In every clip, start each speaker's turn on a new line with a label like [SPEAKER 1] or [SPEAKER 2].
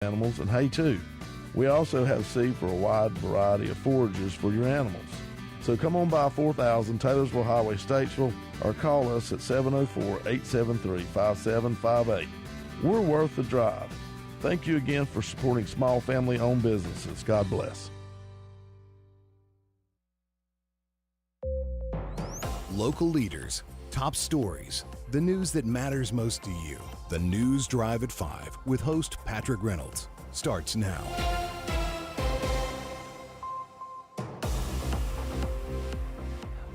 [SPEAKER 1] animals and hay too. We also have seed for a wide variety of forages for your animals. So come on by 4000 Taylorsville Highway, Statesville, or call us at 704-873-5758. We're worth the drive. Thank you again for supporting small family-owned businesses. God bless.
[SPEAKER 2] Local leaders, top stories, the news that matters most to you. The News Drive at 5 with host Patrick Reynolds starts now.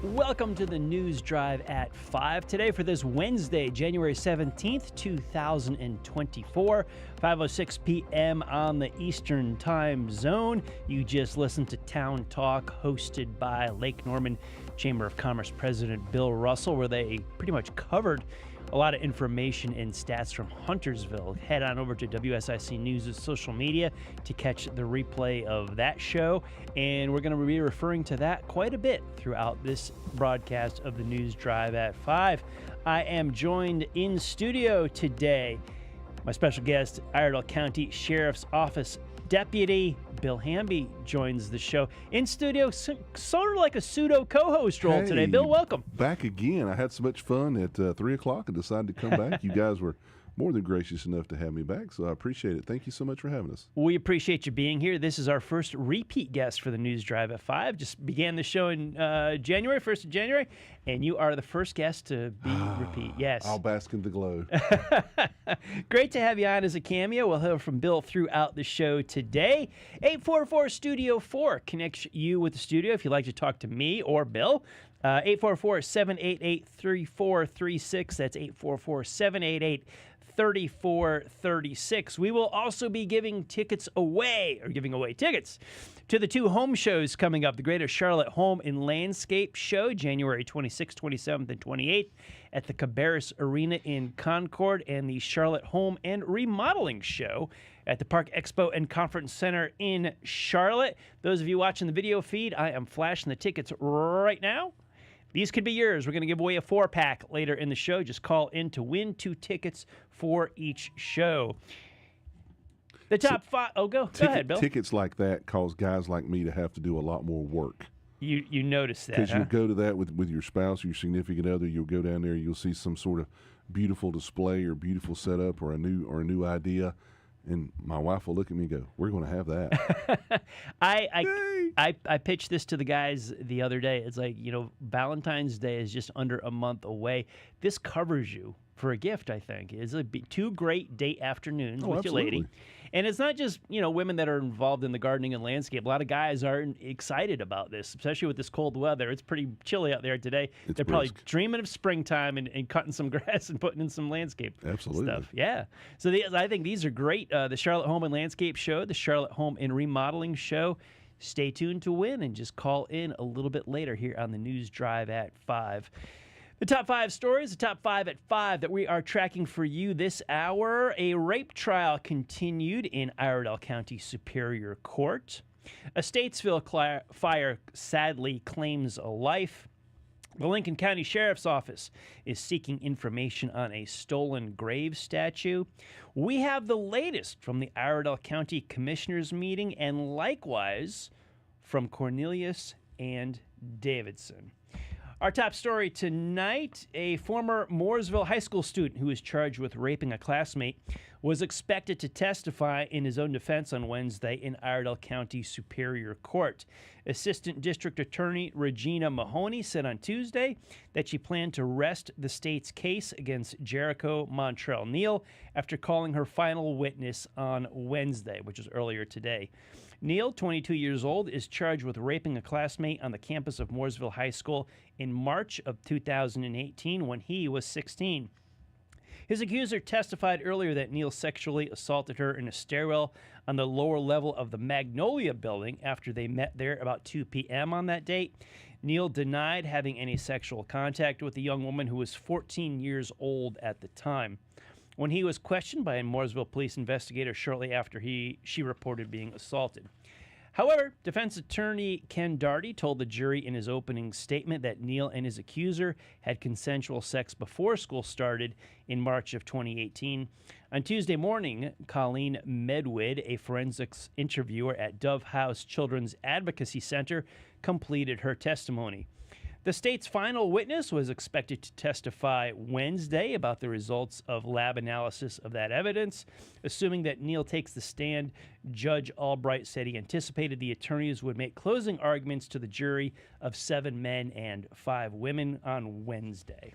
[SPEAKER 3] Welcome to the News Drive at 5 today for this Wednesday, January 17th, 2024, 5:06 p.m. on the Eastern Time Zone. You just listened to Town Talk hosted by Lake Norman Chamber of Commerce President Bill Russell, where they pretty much covered a lot of information and stats from Huntersville. Head on over to WSIC News' social media to catch the replay of that show. And we're going to be referring to that quite a bit throughout this broadcast of the News Drive at 5. I am joined in studio today. My special guest, Iredell County Sheriff's Office Deputy Bill Hamby joins the show in studio, sort of like a pseudo co-host role today. Bill, welcome.
[SPEAKER 4] Back again. I had so much fun at 3 o'clock and decided to come back. You guys were more than gracious enough to have me back, so I appreciate it. Thank you so much for having us.
[SPEAKER 3] We appreciate you being here. This is our first repeat guest for the News Drive at 5. Just began the show in January, 1st of January, and you are the first guest to be repeat. Yes.
[SPEAKER 4] I'll bask in the glow.
[SPEAKER 3] Great to have you on as a cameo. We'll hear from Bill throughout the show today. 844-STUDIO-4 connects you with the studio if you'd like to talk to me or Bill. 844-788-3436. That's 844-788-3436. We will also be giving away tickets to the two home shows coming up. The Greater Charlotte Home and Landscape Show, January 26th, 27th, and 28th at the Cabarrus Arena in Concord, and the Charlotte Home and Remodeling Show at the Park Expo and Conference Center in Charlotte. Those of you watching the video feed, I am flashing the tickets right now. These could be yours. We're going to give away a 4-pack later in the show. Just call in to win 2 tickets for each show. The top 5. Oh, go ahead, Bill.
[SPEAKER 4] Tickets like that cause guys like me to have to do a lot more work.
[SPEAKER 3] You notice that,
[SPEAKER 4] Because
[SPEAKER 3] huh?
[SPEAKER 4] you'll go to that with your spouse or your significant other. You'll go down there. You'll see some sort of beautiful display or beautiful setup or a new idea. And my wife will look at me and go, "We're going to have that."
[SPEAKER 3] I pitched this to the guys the other day. It's like, Valentine's Day is just under a month away. This covers you for a gift, I think. It's 2 great date afternoons with your lady. And it's not just, women that are involved in the gardening and landscape. A lot of guys are excited about this, especially with this cold weather. It's pretty chilly out there today. They're probably dreaming of springtime and cutting some grass and putting in some landscape stuff. Yeah. So I think these are great. The Charlotte Home and Landscape Show, the Charlotte Home and Remodeling Show. Stay tuned to win and just call in a little bit later here on the News Drive at 5. The top 5 stories, the top 5 at 5 that we are tracking for you this hour. A rape trial continued in Iredell County Superior Court. A Statesville fire sadly claims a life. The Lincoln County Sheriff's Office is seeking information on a stolen grave statue. We have the latest from the Iredell County Commissioners meeting, and likewise from Cornelius and Davidson. Our top story tonight, a former Mooresville High School student who was charged with raping a classmate was expected to testify in his own defense on Wednesday in Iredell County Superior Court. Assistant District Attorney Regina Mahoney said on Tuesday that she planned to rest the state's case against Jericho Montrell Neal after calling her final witness on Wednesday, which was earlier today. Neal, 22 years old, is charged with raping a classmate on the campus of Mooresville High School in March of 2018 when he was 16. His accuser testified earlier that Neal sexually assaulted her in a stairwell on the lower level of the Magnolia building after they met there about 2 p.m. on that date. Neal denied having any sexual contact with the young woman who was 14 years old at the time. When he was questioned by a Mooresville police investigator shortly after she reported being assaulted. However, defense attorney Ken Darty told the jury in his opening statement that Neal and his accuser had consensual sex before school started in March of 2018. On Tuesday morning, Colleen Medwid, a forensics interviewer at Dove House Children's Advocacy Center, completed her testimony. The state's final witness was expected to testify Wednesday about the results of lab analysis of that evidence. Assuming that Neal takes the stand, Judge Albright said he anticipated the attorneys would make closing arguments to the jury of 7 men and 5 women on Wednesday.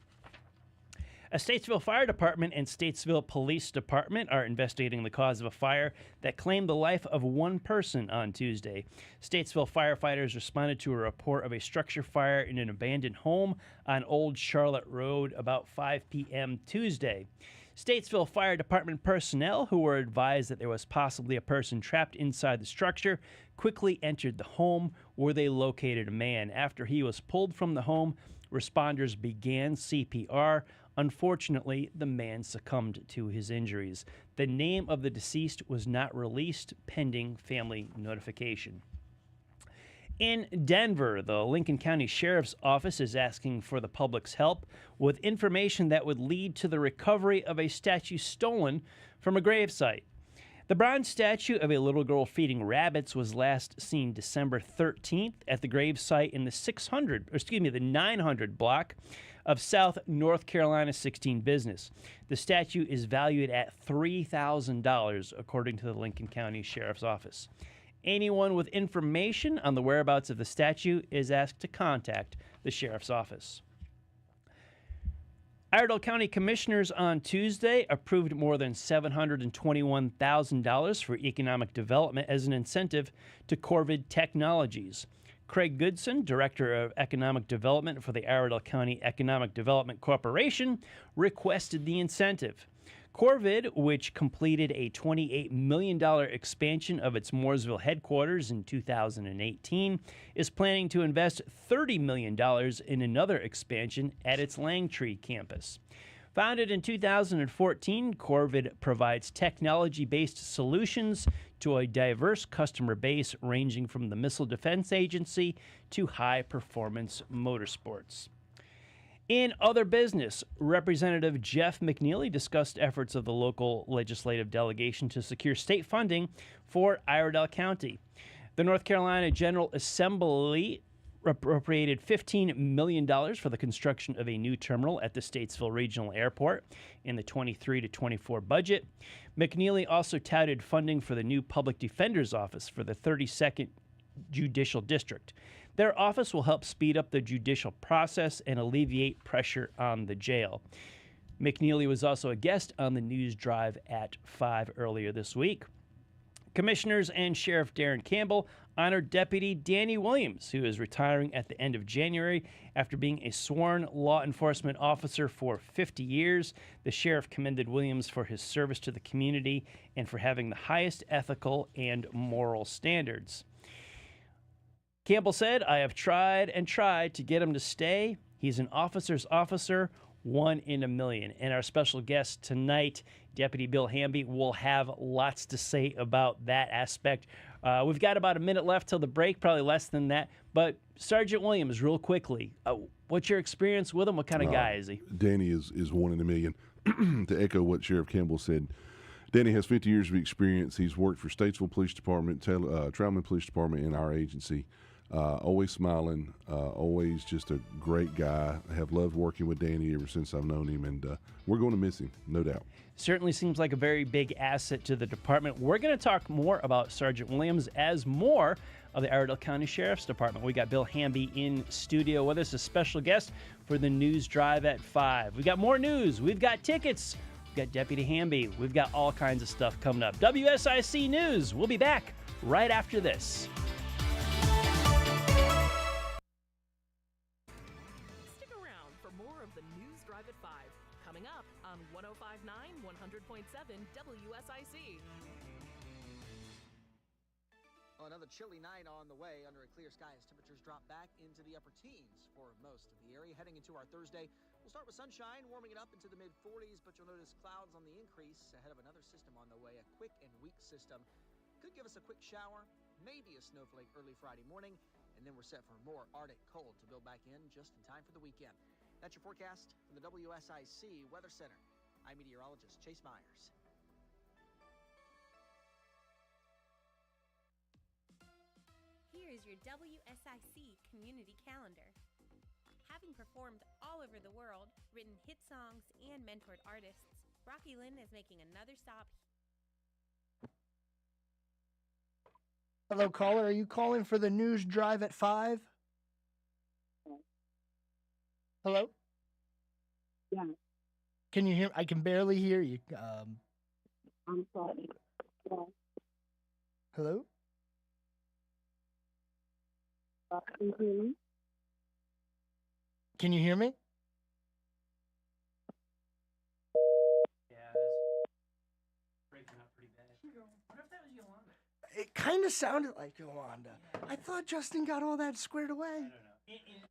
[SPEAKER 3] A Statesville Fire Department and Statesville Police Department are investigating the cause of a fire that claimed the life of one person on Tuesday. Statesville firefighters responded to a report of a structure fire in an abandoned home on Old Charlotte Road about 5 p.m. Tuesday. Statesville Fire Department personnel, who were advised that there was possibly a person trapped inside the structure, quickly entered the home where they located a man. After he was pulled from the home, responders began CPR. Unfortunately, the man succumbed to his injuries. The name of the deceased was not released pending family notification. In Denver, the Lincoln County Sheriff's Office is asking for the public's help with information that would lead to the recovery of a statue stolen from a gravesite. The bronze statue of a little girl feeding rabbits was last seen December 13th at the gravesite in the 900 block of South North Carolina 16 business. The statue is valued at $3,000, according to the Lincoln County Sheriff's Office. Anyone with information on the whereabouts of the statue is asked to contact the Sheriff's Office. Iredell County Commissioners on Tuesday approved more than $721,000 for economic development as an incentive to Corvid Technologies. Craig Goodson, Director of Economic Development for the Iredell County Economic Development Corporation, requested the incentive. Corvid, which completed a $28 million expansion of its Mooresville headquarters in 2018, is planning to invest $30 million in another expansion at its Langtree campus. Founded in 2014, Corvid provides technology-based solutions to a diverse customer base ranging from the Missile Defense Agency to high-performance motorsports. In other business, Representative Jeff McNeely discussed efforts of the local legislative delegation to secure state funding for Iredell County. The North Carolina General Assembly appropriated $15 million for the construction of a new terminal at the Statesville Regional Airport in the 23 to 24 budget. McNeely also touted funding for the new Public Defender's Office for the 32nd Judicial District. Their office will help speed up the judicial process and alleviate pressure on the jail. McNeely was also a guest on the news drive at 5 earlier this week. Commissioners and Sheriff Darren Campbell honored Deputy Danny Williams, who is retiring at the end of January after being a sworn law enforcement officer for 50 years. The sheriff commended Williams for his service to the community and for having the highest ethical and moral standards. Campbell said, "I have tried and tried to get him to stay. He's an officer's officer, one in a million." And our special guest tonight, Deputy Bill Hamby, will have lots to say about that aspect. We've got about a minute left till the break, probably less than that. But Sergeant Williams, real quickly, what's your experience with him? What kind of guy is he?
[SPEAKER 4] Danny is one in a million. To echo what Sheriff Campbell said, Danny has 50 years of experience. He's worked for Statesville Police Department, Troutman Police Department, and our agency. Always smiling, always just a great guy. I have loved working with Danny ever since I've known him, and we're going to miss him, no doubt.
[SPEAKER 3] Certainly seems like a very big asset to the department. We're going to talk more about Sergeant Williams as more of the Iredell County Sheriff's Department. We got Bill Hamby in studio with us, a special guest for the news drive at 5. We got more news. We've got tickets. We've got Deputy Hamby. We've got all kinds of stuff coming up. WSIC News. We'll be back right after this.
[SPEAKER 5] Drive at 5. Coming up on 105.9, 100.7 WSIC.
[SPEAKER 6] Well, another chilly night on the way under a clear sky as temperatures drop back into the upper teens for most of the area. Heading into our Thursday, we'll start with sunshine, warming it up into the mid-40s, but you'll notice clouds on the increase ahead of another system on the way, a quick and weak system. Could give us a quick shower maybe a snowflake early Friday morning, and then we're set for more Arctic cold to build back in just in time for the weekend. That's your forecast from the WSIC Weather Center. I'm meteorologist Chase Myers.
[SPEAKER 7] Here is your WSIC community calendar. Having performed all over the world, written hit songs, and mentored artists, Rocky Lynn is making another stop.
[SPEAKER 8] Hello, caller. Are you calling for the news drive at 5? Hello?
[SPEAKER 9] Yeah.
[SPEAKER 8] Can you hear? I can barely hear you.
[SPEAKER 9] I'm sorry. Yeah.
[SPEAKER 8] Hello?
[SPEAKER 9] Can you hear me?
[SPEAKER 8] Can you hear me?
[SPEAKER 3] Yeah, it's breaking up pretty bad. I wonder if that was Yolanda.
[SPEAKER 8] It kind of sounded like Yolanda. I thought Justin got all that squared away.
[SPEAKER 3] I don't know.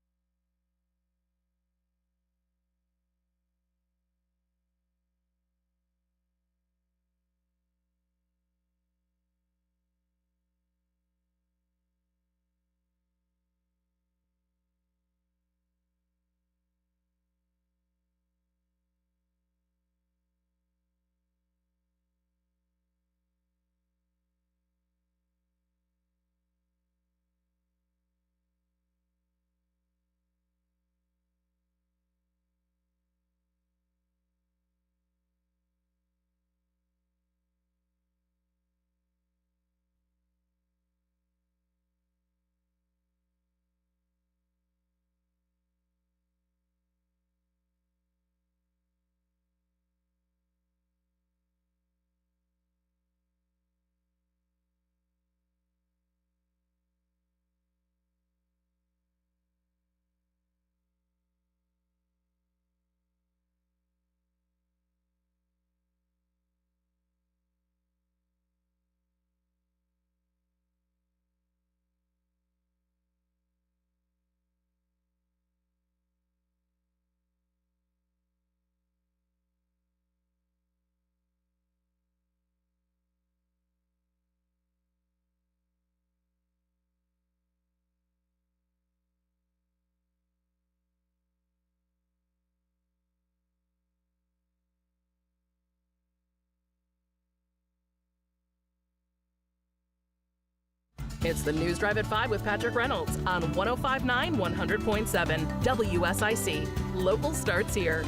[SPEAKER 5] It's the News Drive at 5 with Patrick Reynolds on 105.9 100.7 WSIC. Local starts here.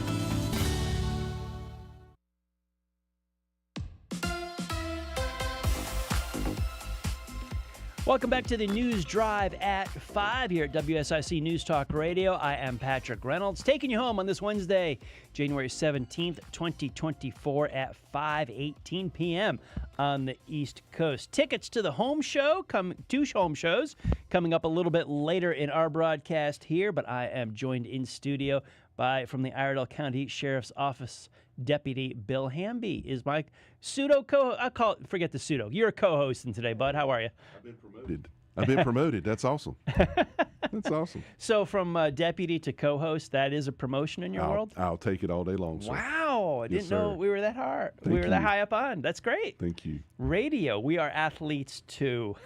[SPEAKER 3] Welcome back to the News Drive at 5 here at WSIC News Talk Radio. I am Patrick Reynolds, taking you home on this Wednesday, January 17th, 2024 at 5:18 p.m. on the East Coast. Tickets to the home show, two home shows, coming up a little bit later in our broadcast here, but I am joined in studio from the Iredell County Sheriff's Office, Deputy Bill Hamby is my pseudo forget the pseudo. You're a co-hosting today, bud. How are you?
[SPEAKER 4] I've been promoted. That's awesome. That's awesome.
[SPEAKER 3] So from deputy to co-host, that is a promotion in your world?
[SPEAKER 4] I'll take it all day long, sir.
[SPEAKER 3] Wow. I didn't know we were that hard.
[SPEAKER 4] Thank
[SPEAKER 3] we were that
[SPEAKER 4] you.
[SPEAKER 3] high up on. That's great.
[SPEAKER 4] Thank you.
[SPEAKER 3] Radio. We are athletes too.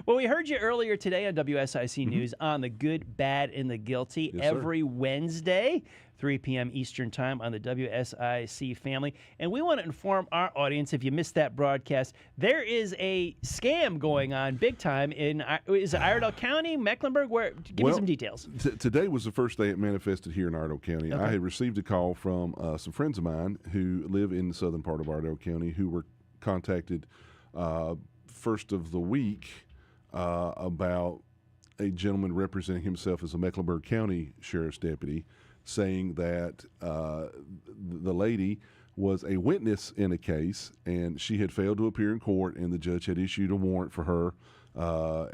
[SPEAKER 3] Well, we heard you earlier today on WSIC News on the good, bad, and the guilty
[SPEAKER 4] Yes, sir.
[SPEAKER 3] every Wednesday, 3 p.m. Eastern Time on the WSIC family. And we want to inform our audience, if you missed that broadcast, there is a scam going on big time in is it Iredell County, Mecklenburg? Give me some details.
[SPEAKER 4] Today was the first day it manifested here in Iredell County.
[SPEAKER 3] Okay.
[SPEAKER 4] I had received a call from some friends of mine who live in the southern part of Iredell County who were contacted first of the week about a gentleman representing himself as a Mecklenburg County Sheriff's Deputy, saying that the lady was a witness in a case and she had failed to appear in court and the judge had issued a warrant for her.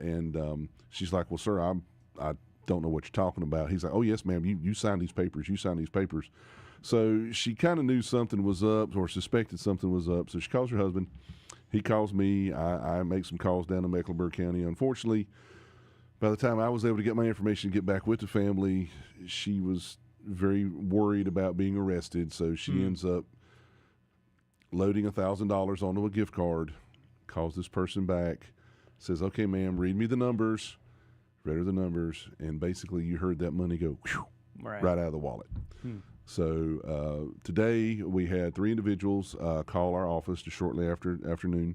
[SPEAKER 4] And she's like, well, sir, I don't know what you're talking about. He's like, oh, yes, ma'am, you signed these papers. You signed these papers. So she kind of knew something was up or suspected something was up. So she calls her husband. He calls me. I make some calls down to Mecklenburg County. Unfortunately, by the time I was able to get my information and get back with the family, she was very worried about being arrested. So she ends up loading $1,000 onto a gift card, calls this person back, says, okay, ma'am, read me the numbers. Read her the numbers, and basically you heard that money go whew, right out of the wallet. So today we had 3 individuals call our office just shortly after afternoon,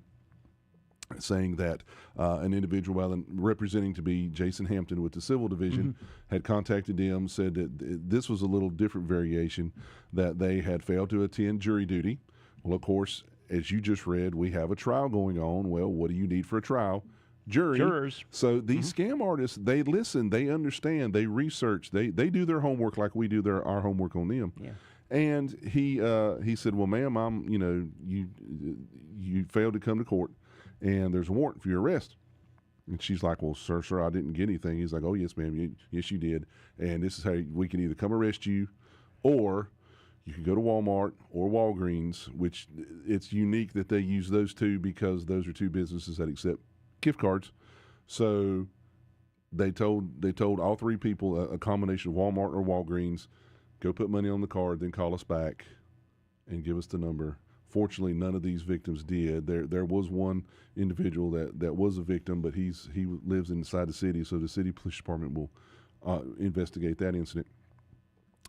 [SPEAKER 4] saying that an individual representing to be Jason Hampton with the Civil Division had contacted them, said that this was a little different variation, that they had failed to attend jury duty. Well, of course, as you just read, we have a trial going on. Well, what do you need for a trial? Jurors. So these scam artists, they listen, they understand, they research, they do their homework like we do our homework on them. Yeah. And he said, well, ma'am, you failed to come to court, and there's a warrant for your arrest. And she's like, well, sir, I didn't get anything. He's like, oh, yes, ma'am, yes, you did. And this is how we can either come arrest you, or you can go to Walmart or Walgreens, which it's unique that they use those two because those are 2 businesses that accept gift cards. So they told all 3 people, a combination of Walmart or Walgreens, go put money on the card, then call us back and give us the number. Fortunately, none of these victims did. There was one individual that was a victim, but he lives inside the city, so the city police department will investigate that incident.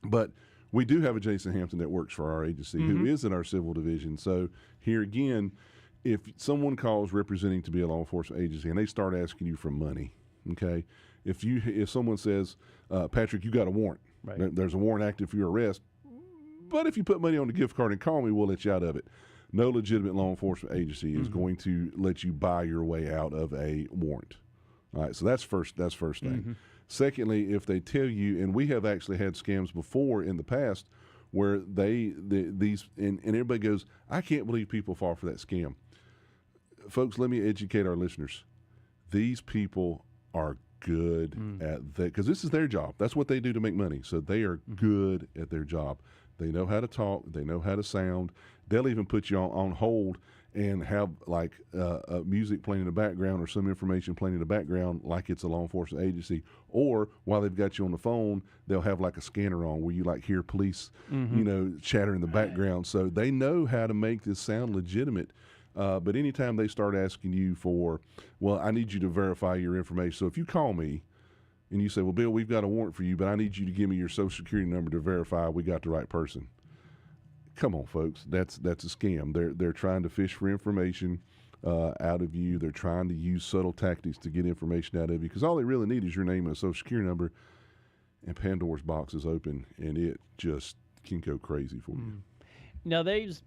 [SPEAKER 4] But we do have a Jason Hampton that works for our agency who is in our Civil Division. So here again, if someone calls representing to be a law enforcement agency and they start asking you for money, okay, if someone says, Patrick, you got a warrant, there's a warrant active for your arrest, but if you put money on the gift card and call me, we'll let you out of it. No legitimate law enforcement agency is going to let you buy your way out of a warrant. All right, so that's first thing. Secondly, if they tell you, and we have actually had scams before in the past where these everybody goes, I can't believe people fall for that scam. Folks, let me educate our listeners. These people are good at that because this is their job. That's what they do to make money. So they are good at their job. They know how to talk. They know how to sound. They'll even put you on hold and have like music playing in the background or some information playing in the background like it's a law enforcement agency. Or while they've got you on the phone, they'll have like a scanner on where you like hear police, chatter in the background. So they know how to make this sound legitimate. But anytime they start asking you for, well, I need you to verify your information. So if you call me and you say, well, Bill, we've got a warrant for you, but I need you to give me your Social Security number to verify we got the right person. Come on, folks. That's a scam. They're trying to fish for information out of you. They're trying to use subtle tactics to get information out of you because all they really need is your name and a Social Security number, and Pandora's box is open, and it just can go crazy for you.
[SPEAKER 3] Now, these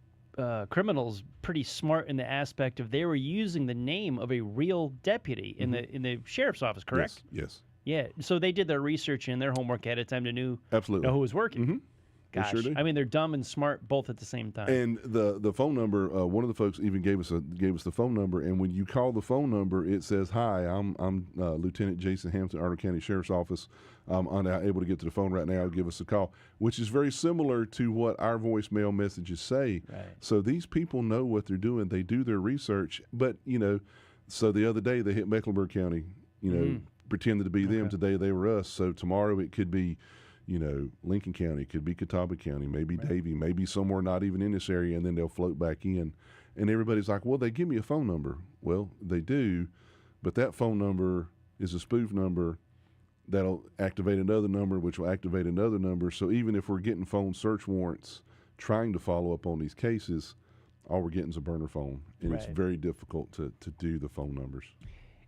[SPEAKER 3] criminals pretty smart in the aspect of they were using the name of a real deputy in the sheriff's office, correct?
[SPEAKER 4] Yes.
[SPEAKER 3] Yeah. So they did their research and their homework ahead of time to know who was working. Gosh,
[SPEAKER 4] sure do.
[SPEAKER 3] I mean, they're dumb and smart both at the same time.
[SPEAKER 4] And the phone number, one of the folks even gave us the phone number. And when you call the phone number, it says, "Hi, I'm Lieutenant Jason Hampton, Iredell County Sheriff's Office. I'm unable to get to the phone right now. Give us a call," which is very similar to what our voicemail messages say.
[SPEAKER 3] Right.
[SPEAKER 4] So these people know what they're doing. They do their research. But so the other day they hit Mecklenburg County. Pretended to be them. Today they were us. So tomorrow it could be, Lincoln County, could be Catawba County, maybe Davie, maybe somewhere not even in this area, and then they'll float back in. And everybody's like, well, they give me a phone number. Well, they do, but that phone number is a spoof number that'll activate another number, which will activate another number. So even if we're getting phone search warrants trying to follow up on these cases, all we're getting is a burner phone, and it's very difficult to do the phone numbers.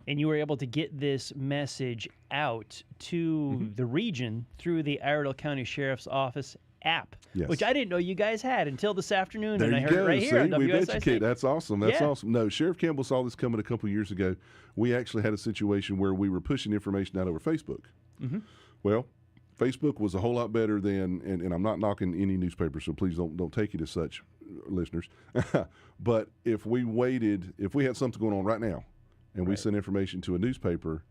[SPEAKER 3] And you were able to get this message out to the region through the Iredell County Sheriff's Office app, which I didn't know you guys had until this afternoon,
[SPEAKER 4] there
[SPEAKER 3] and I heard
[SPEAKER 4] go.
[SPEAKER 3] it right here on
[SPEAKER 4] we've
[SPEAKER 3] WSIC.
[SPEAKER 4] educated. That's awesome. That's awesome. No, Sheriff Campbell saw this coming a couple years ago. We actually had a situation where we were pushing information out over Facebook. Well, Facebook was a whole lot better than, and I'm not knocking any newspaper, so please don't take it as such, listeners. But if we had something going on right now, and we send information to a newspaper,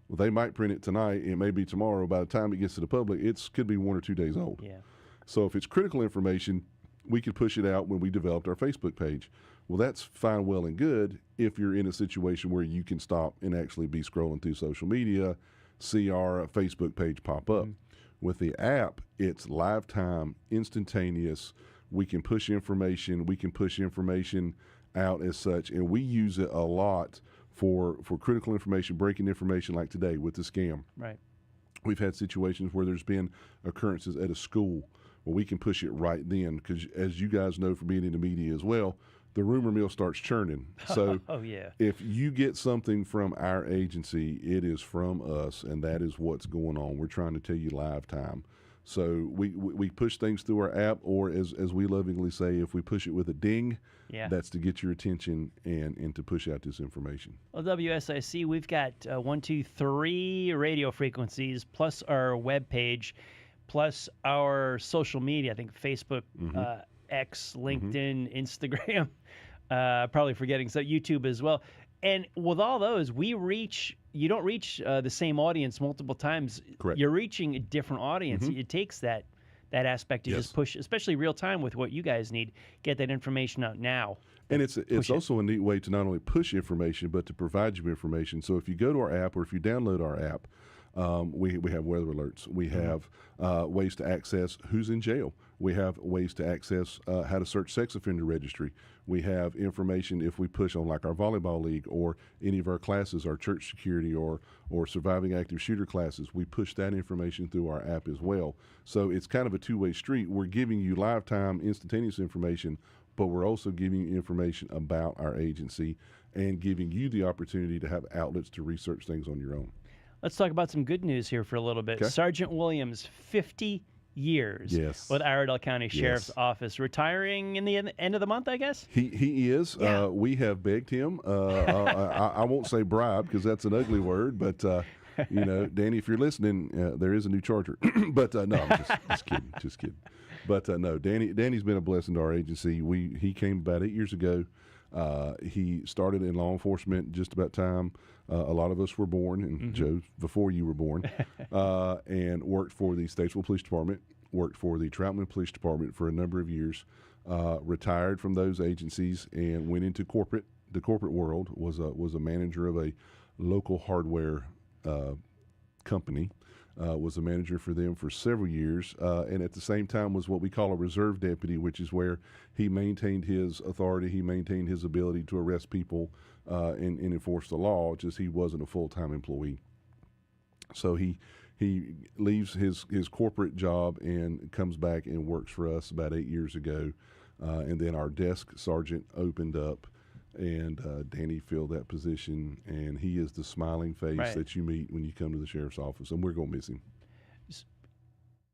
[SPEAKER 4] well, they might print it tonight. It may be tomorrow. By the time it gets to the public, it could be 1 or 2 days old.
[SPEAKER 3] Yeah.
[SPEAKER 4] So if it's critical information, we could push it out when we developed our Facebook page. Well, that's fine, well, and good if you're in a situation where you can stop and actually be scrolling through social media, see our Facebook page pop up. With the app, it's live time, instantaneous. We can push information. We can push information out as such, and we use it a lot for critical information, breaking information like today with the scam.
[SPEAKER 3] Right.
[SPEAKER 4] We've had situations where there's been occurrences at a school where we can push it right then because, as you guys know from being in the media as well, the rumor mill starts churning. So
[SPEAKER 3] oh, yeah.
[SPEAKER 4] if you get something from our agency, it is from us, and that is what's going on. We're trying to tell you live time. So we push things through our app, or as we lovingly say, if we push it with a ding, that's to get your attention and to push out this information.
[SPEAKER 3] Well, WSIC, we've got 3 radio frequencies, plus our webpage, plus our social media. I think Facebook, X, LinkedIn, Instagram, probably forgetting, so YouTube as well. And with all those, you don't reach the same audience multiple times.
[SPEAKER 4] Correct.
[SPEAKER 3] You're reaching a different audience. It takes that aspect to just push, especially real time with what you guys need, get that information out now.
[SPEAKER 4] And it's also a neat way to not only push information, but to provide you information. So if you go to our app or if you download our app, we have weather alerts. We have ways to access who's in jail. We have ways to access how to search sex offender registry. We have information if we push on like our volleyball league or any of our classes, our church security or surviving active shooter classes. We push that information through our app as well. So it's kind of a two-way street. We're giving you live time, instantaneous information, but we're also giving you information about our agency and giving you the opportunity to have outlets to research things on your own.
[SPEAKER 3] Let's talk about some good news here for a little bit.
[SPEAKER 4] Okay.
[SPEAKER 3] Sergeant Williams, 50 years with Iredell County Sheriff's Office, retiring in the end of the month, I guess?
[SPEAKER 4] He is.
[SPEAKER 3] Yeah.
[SPEAKER 4] We have begged him. I won't say bribe because that's an ugly word, but Danny, if you're listening, there is a new charger. But no, I'm just kidding. But no, Danny's been a blessing to our agency. He came about 8 years ago. He started in law enforcement just about time a lot of us were born, and Joe, before you were born, and worked for the Statesville Police Department, worked for the Troutman Police Department for a number of years, retired from those agencies and went into the corporate world, was a manager of a local hardware company, was a manager for them for several years, and at the same time was what we call a reserve deputy, which is where he maintained his authority, he maintained his ability to arrest people and enforce the law, just he wasn't a full-time employee. So he leaves his corporate job and comes back and works for us about 8 years ago, and then our desk sergeant opened up, and Danny filled that position, and he is the smiling face that you meet when you come to the sheriff's office, and we're going to miss him.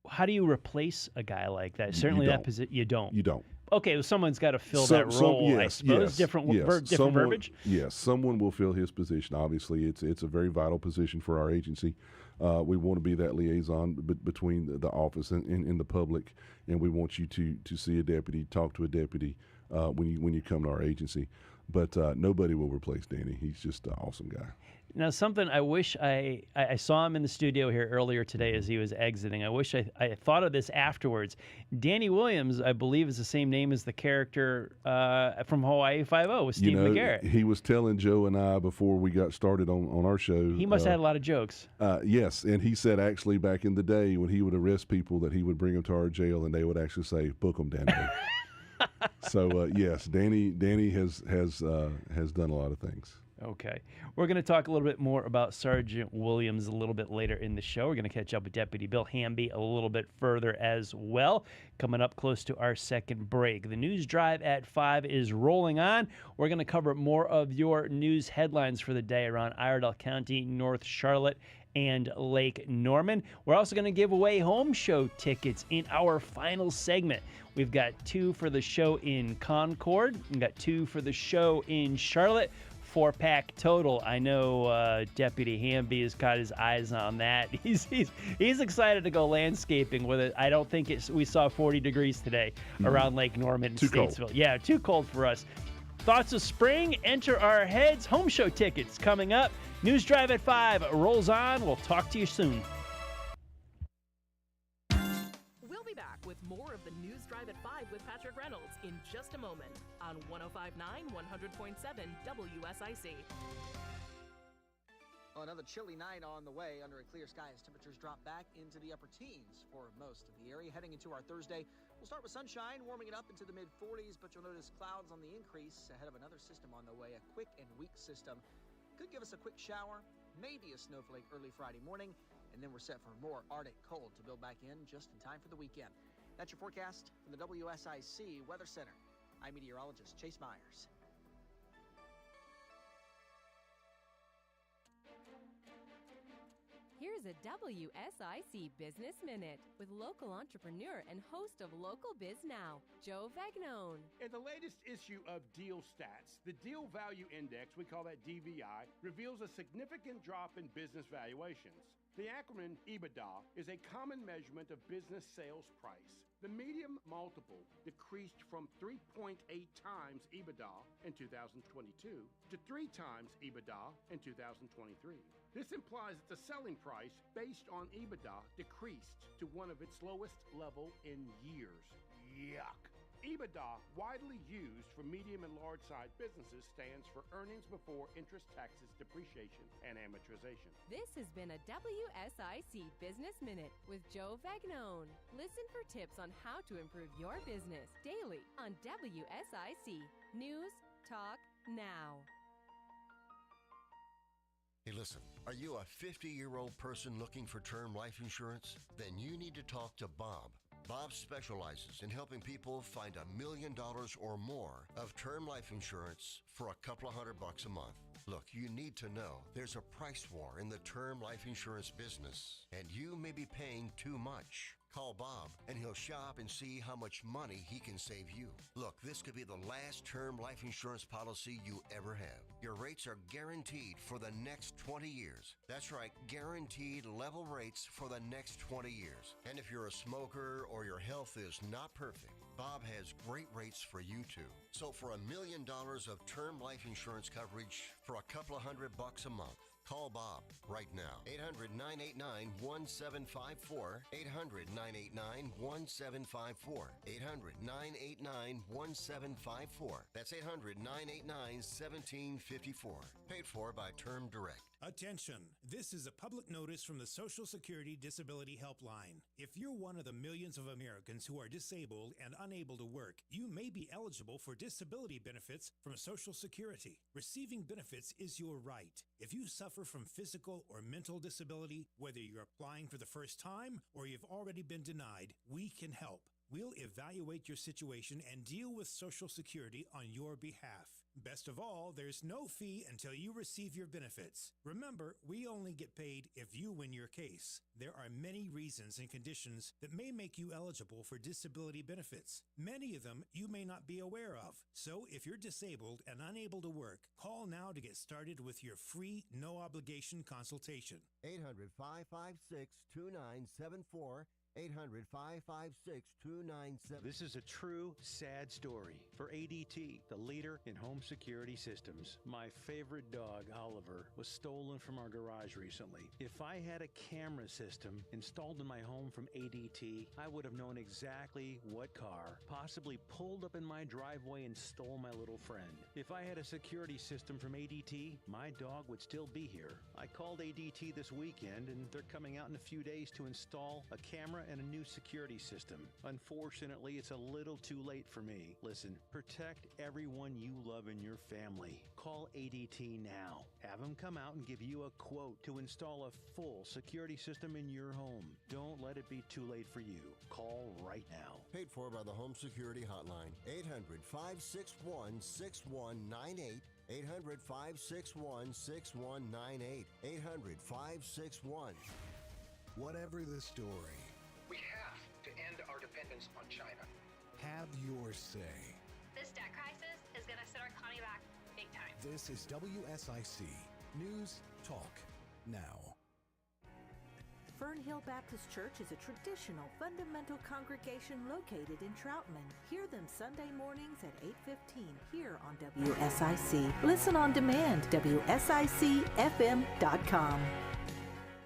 [SPEAKER 3] How do you replace a guy like that? Certainly that position, you don't.
[SPEAKER 4] You don't.
[SPEAKER 3] Okay, well, someone's got to fill that role, I suppose. Different verbiage?
[SPEAKER 4] Yes, someone will fill his position. Obviously, it's a very vital position for our agency. We want to be that liaison between the office and the public, and we want you to see a deputy, talk to a deputy when you come to our agency. But nobody will replace Danny. He's just an awesome guy.
[SPEAKER 3] Now, something I wish I saw him in the studio here earlier today as he was exiting. I wish I thought of this afterwards. Danny Williams, I believe, is the same name as the character from Hawaii Five-0 with Steve McGarrett.
[SPEAKER 4] He was telling Joe and I before we got started on our show.
[SPEAKER 3] He must have had a lot of jokes.
[SPEAKER 4] Yes, and he said actually back in the day when he would arrest people that he would bring them to our jail and they would actually say, "Book them, Danny." So yes, Danny has done a lot of things.
[SPEAKER 3] Okay. We're going to talk a little bit more about Sergeant Williams a little bit later in the show. We're going to catch up with Deputy Bill Hamby a little bit further as well, coming up close to our second break. The News Drive at 5 is rolling on. We're going to cover more of your news headlines for the day around Iredell County, North Charlotte, and Lake Norman. We're also going to give away home show tickets in our final segment. We've got 2 for the show in Concord. We've got 2 for the show in Charlotte. 4-pack total. I know Deputy Hamby has got his eyes on that. He's excited to go landscaping with it. I don't think we saw 40 degrees today around Lake Norman in Statesville. Cold. Yeah, too cold for us. Thoughts of spring? Enter our heads. Home show tickets coming up. News Drive at 5 rolls on. We'll talk to you soon.
[SPEAKER 5] We'll be back with more of the News Drive at 5 with Patrick Reynolds in just a moment on 105.9, 100.7 WSIC.
[SPEAKER 6] Another chilly night on the way under a clear sky as temperatures drop back into the upper teens for most of the area. Heading into our Thursday, we'll start with sunshine, warming it up into the mid-40s, but you'll notice clouds on the increase ahead of another system on the way, a quick and weak system Could give us a quick shower, maybe a snowflake early Friday morning, and then we're set for more Arctic cold to build back in just in time for the weekend. That's your forecast from the WSIC Weather Center. I'm meteorologist Chase Myers.
[SPEAKER 10] Here's a WSIC Business Minute with local entrepreneur and host of Local Biz Now, Joe Vagnone.
[SPEAKER 11] In the latest issue of Deal Stats, the Deal Value Index, we call that DVI, reveals a significant drop in business valuations. The acronym EBITDA is a common measurement of business sales price. The median multiple decreased from 3.8 times EBITDA in 2022 to 3 times EBITDA in 2023. This implies that the selling price based on EBITDA decreased to one of its lowest level in years. Yuck! EBITDA, widely used for medium and large-sized businesses, stands for earnings before interest, taxes, depreciation, and amortization.
[SPEAKER 10] This has been a WSIC Business Minute with Joe Vagnone. Listen for tips on how to improve your business daily on WSIC. News, talk, now.
[SPEAKER 12] Hey, listen, are you a 50-year-old person looking for term life insurance? Then you need to talk to Bob. Bob specializes in helping people find $1 million or more of term life insurance for a couple of $100 a month. Look, you need to know there's a price war in the term life insurance business, and you may be paying too much. Call Bob, and he'll shop and see how much money he can save you. Look, this could be the last term life insurance policy you ever have. Your rates are guaranteed for the next 20 years. That's right, guaranteed level rates for the next 20 years. And if you're a smoker or your health is not perfect, Bob has great rates for you too. So for $1 million of term life insurance coverage for a couple of $100 a month, call Bob right now. 800-989-1754. 800-989-1754. 800-989-1754. That's 800-989-1754. Paid for by Term Direct.
[SPEAKER 13] Attention! This is a public notice from the Social Security Disability Helpline. If you're one of the millions of Americans who are disabled and unable to work, you may be eligible for disability benefits from Social Security. Receiving benefits is your right. If you suffer from physical or mental disability, whether you're applying for the first time or you've already been denied, we can help. We'll evaluate your situation and deal with Social Security on your behalf. Best of all, there's no fee until you receive your benefits. Remember, we only get paid if you win your case. There are many reasons and conditions that may make you eligible for disability benefits. Many of them you may not be aware of. So if you're disabled and unable to work, call now to get started with your free, no-obligation consultation.
[SPEAKER 12] 800-556-2974. 800-556-2974.
[SPEAKER 14] This is a true, sad story for ADT, the leader in home security systems. My favorite dog, Oliver, was stolen from our garage recently. If I had a camera system installed in my home from ADT, I would have known exactly what car possibly pulled up in my driveway and stole my little friend. If I had a security system from ADT, my dog would still be here. I called ADT this weekend, and they're coming out in a few days to install a camera and a new security system. Unfortunately, it's a little too late for me. Listen, protect everyone you love in your family. Call ADT now. Have them come out and give you a quote to install a full security system in your home. Don't let it be too late for you. Call right now.
[SPEAKER 12] Paid for by the Home Security Hotline. 800-561-6198. 800-561-6198. 800-561.
[SPEAKER 2] Whatever the story,
[SPEAKER 15] we have to end our dependence on China.
[SPEAKER 2] have your say.
[SPEAKER 16] This debt crisis is going to set our economy back big time.
[SPEAKER 2] This is WSIC News Talk Now.
[SPEAKER 17] Fernhill Baptist Church is a traditional fundamental congregation located in Troutman. Hear them Sunday mornings at 8:15 here on WSIC. Listen on demand, WSICFM.com.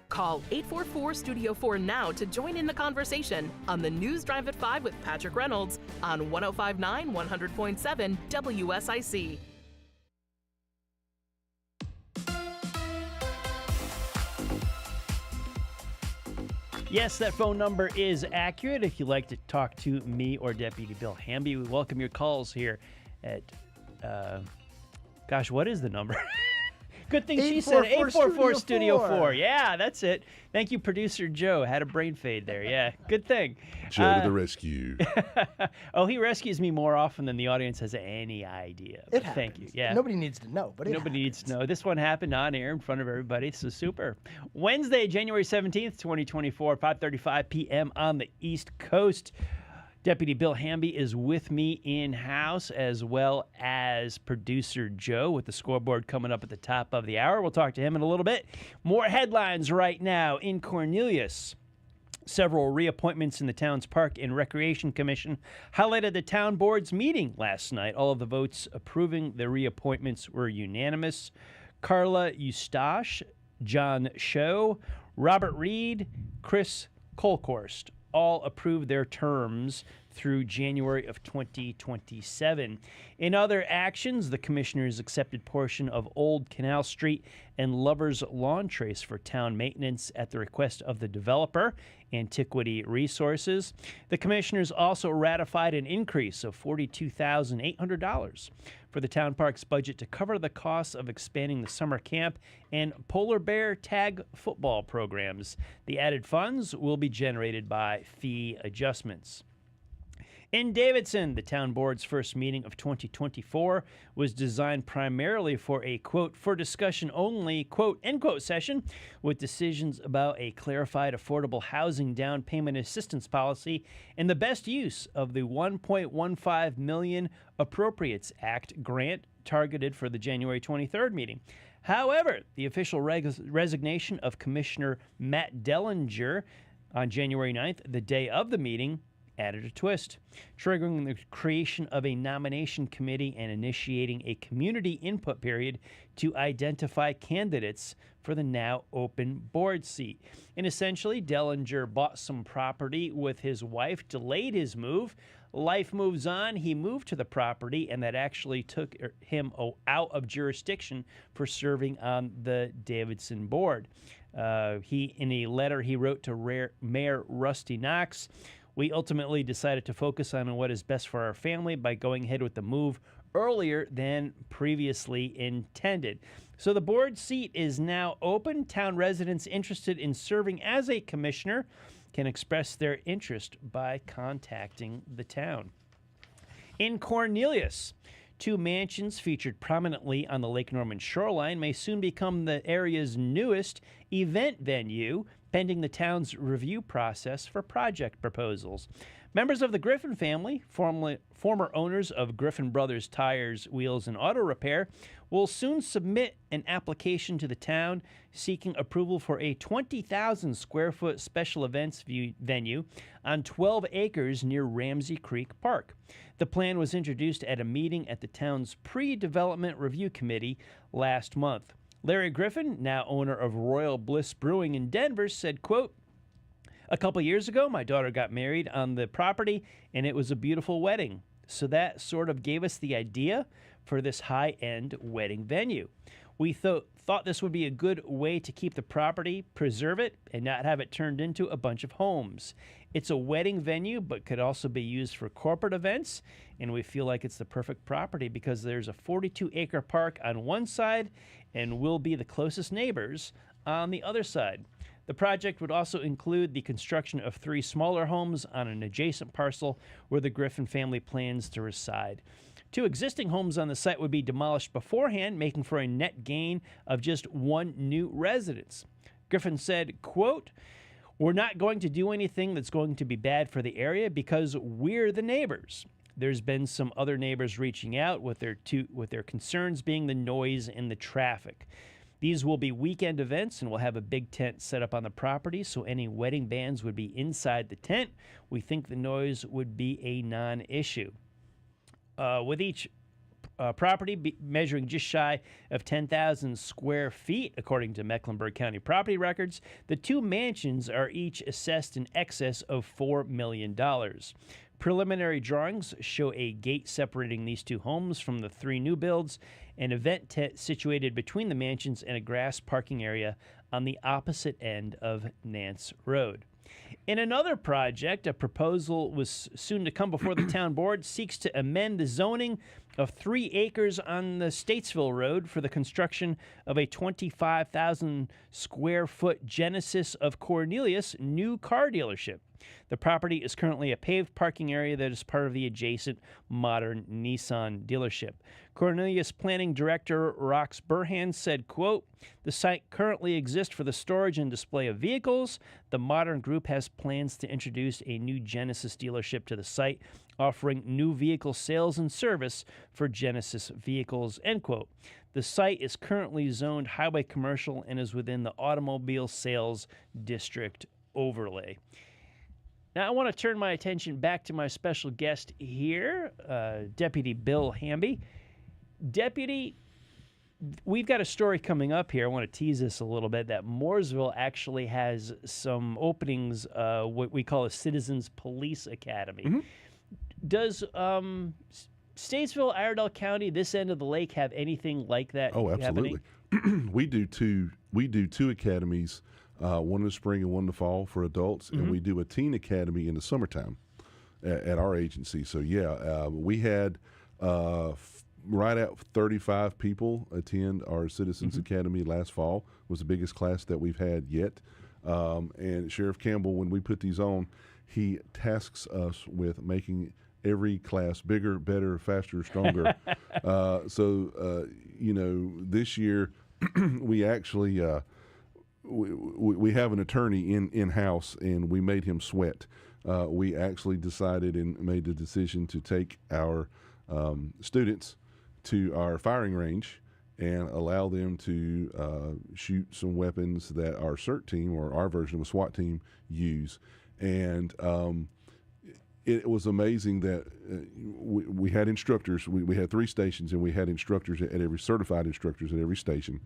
[SPEAKER 5] Call 844-STUDIO-4 now to join in the conversation on the News Drive at 5 with Patrick Reynolds on 105.9 100.7 WSIC.
[SPEAKER 3] Yes, that phone number is accurate. If you'd like to talk to me or Deputy Bill Hamby, we welcome your calls here at, what is the number? Good thing she said 844 Studio
[SPEAKER 8] Studio
[SPEAKER 3] 4.
[SPEAKER 8] 4.
[SPEAKER 3] Yeah, that's it. Thank you, producer Joe. Had a brain fade there. Yeah, good thing.
[SPEAKER 4] Joe to the rescue.
[SPEAKER 3] Oh, he rescues me more often than the audience has any idea.
[SPEAKER 8] It
[SPEAKER 3] Thank you.
[SPEAKER 8] happens.
[SPEAKER 3] Yeah.
[SPEAKER 8] Nobody needs to know, but
[SPEAKER 3] Nobody needs to know. This one happened on air in front of everybody, so super. Wednesday, January 17th, 2024, 5:35 p.m. on the East Coast. Deputy Bill Hamby is with me in-house, as well as producer Joe with the scoreboard coming up at the top of the hour. We'll talk to him in a little bit. More headlines right now in Cornelius. Several reappointments in the town's Park and Recreation Commission highlighted the town board's meeting last night. All of the votes approving the reappointments were unanimous. Carla Eustache, John Show, Robert Reed, Chris Colkhorst all approved their terms through January of 2027. In other actions, the commissioners accepted portion of Old Canal Street and Lover's Lawn Trace for town maintenance at the request of the developer, Antiquity Resources. The commissioners also ratified an increase of $42,800 for the town park's budget to cover the costs of expanding the summer camp and polar bear tag football programs. The added funds will be generated by fee adjustments. In Davidson, the town board's first meeting of 2024 was designed primarily for a, quote, for discussion only, quote, end quote, session with decisions about a clarified affordable housing down payment assistance policy and the best use of the $1.15 million Appropriates Act grant targeted for the January 23rd meeting. However, the official resignation of Commissioner Matt Dellinger on January 9th, the day of the meeting, added a twist, triggering the creation of a nomination committee and initiating a community input period to identify candidates for the now open board seat. And essentially, Dellinger bought some property with his wife, delayed his move. Life moves on. He moved to the property, and that actually took him out of jurisdiction for serving on the Davidson board. In a letter he wrote to Mayor Rusty Knox, we ultimately decided to focus on what is best for our family by going ahead with the move earlier than previously intended. So the board seat is now open. Town residents interested in serving as a commissioner can express their interest by contacting the town. In Cornelius, two mansions featured prominently on the Lake Norman shoreline may soon become the area's newest event venue, pending the town's review process for project proposals. Members of the Griffin family, former owners of Griffin Brothers Tires, Wheels, and Auto Repair, will soon submit an application to the town seeking approval for a 20,000 square foot special events venue on 12 acres near Ramsey Creek Park. The plan was introduced at a meeting at the town's pre-development review committee last month. Larry Griffin, now owner of Royal Bliss Brewing in Denver, said, quote, a couple years ago, my daughter got married on the property, and it was a beautiful wedding. So that sort of gave us the idea for this high-end wedding venue. We thought this would be a good way to keep the property, preserve it, and not have it turned into a bunch of homes. It's a wedding venue, but could also be used for corporate events, and we feel like it's the perfect property because there's a 42-acre park on one side and will be the closest neighbors on the other side. The project would also include the construction of 3 smaller homes on an adjacent parcel where the Griffin family plans to reside. 2 existing homes on the site would be demolished beforehand, making for a net gain of just 1 new residence. Griffin said, quote, we're not going to do anything that's going to be bad for the area because we're the neighbors. There's been some other neighbors reaching out with their concerns being the noise and the traffic. These will be weekend events, and we'll have a big tent set up on the property, so any wedding bands would be inside the tent. We think the noise would be a non-issue. With each property measuring just shy of 10,000 square feet, according to Mecklenburg County property records, the 2 mansions are each assessed in excess of $4 million. Preliminary drawings show a gate separating these 2 homes from the 3 new builds, an event tent situated between the mansions, and a grass parking area on the opposite end of Nance Road. In another project, a proposal was soon to come before the town board seeks to amend the zoning of 3 acres on the Statesville Road for the construction of a 25,000 square foot Genesis of Cornelius new car dealership. The property is currently a paved parking area that is part of the adjacent modern Nissan dealership. Cornelius Planning Director Rox Burhan said, quote, "The site currently exists for the storage and display of vehicles. The Modern Group has plans to introduce a new Genesis dealership to the site, offering new vehicle sales and service for Genesis vehicles," end quote. The site is currently zoned highway commercial and is within the automobile sales district overlay. Now, I want to turn my attention back to my special guest here, Deputy Bill Hamby. Deputy, we've got a story coming up here. I want to tease this a little bit, that Mooresville actually has some openings, what we call a Citizens Police Academy. Mm-hmm. Does Statesville, Iredell County, this end of the lake, have anything like that?
[SPEAKER 4] Oh, absolutely. We do two academies. One in the spring and one in the fall for adults, and we do a teen academy in the summertime at our agency. So, we had right at 35 people attend our Citizens Academy last fall. It was the biggest class that we've had yet. And Sheriff Campbell, when we put these on, he tasks us with making every class bigger, better, faster, stronger. This year we actually we have an attorney in-house, and we made him sweat. We actually decided and made the decision to take our students to our firing range and allow them to shoot some weapons that our CERT team, or our version of a SWAT team, use. And it was amazing that we had instructors. We had 3 stations, and we had instructors at every, certified instructors at every station.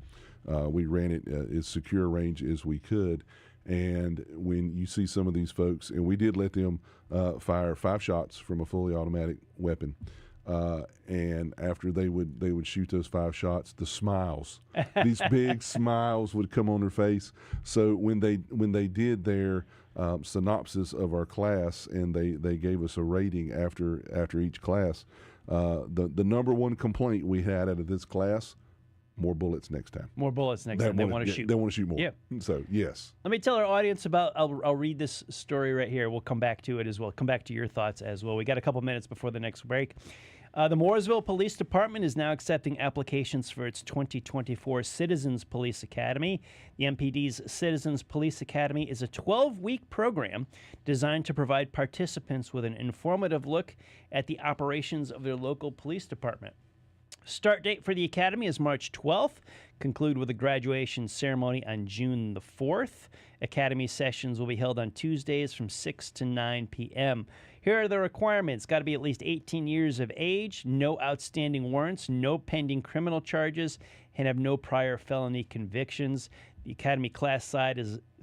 [SPEAKER 4] We ran it as secure a range as we could. And when you see some of these folks, and we did let them fire 5 shots from a fully automatic weapon. And after they would shoot those 5 shots, the smiles, these big smiles would come on their face. So when they did their synopsis of our class, and they gave us a rating after each class, the number one complaint we had out of this class: more bullets next time.
[SPEAKER 3] More bullets next time. They want to shoot.
[SPEAKER 4] They want to shoot more.
[SPEAKER 3] Yeah.
[SPEAKER 4] So, yes.
[SPEAKER 3] Let me tell our audience about, I'll read this story right here. We'll come back to it as well. Come back to your thoughts as well. We got a couple minutes before the next break. The Mooresville Police Department is now accepting applications for its 2024 Citizens Police Academy. The MPD's Citizens Police Academy is a 12-week program designed to provide participants with an informative look at the operations of their local police department. Start date for the academy is March 12th, conclude with a graduation ceremony on June the 4th. Academy sessions will be held on Tuesdays from 6 to 9 p.m. Here are the requirements. Got to be at least 18 years of age, no outstanding warrants, no pending criminal charges, and have no prior felony convictions. The academy class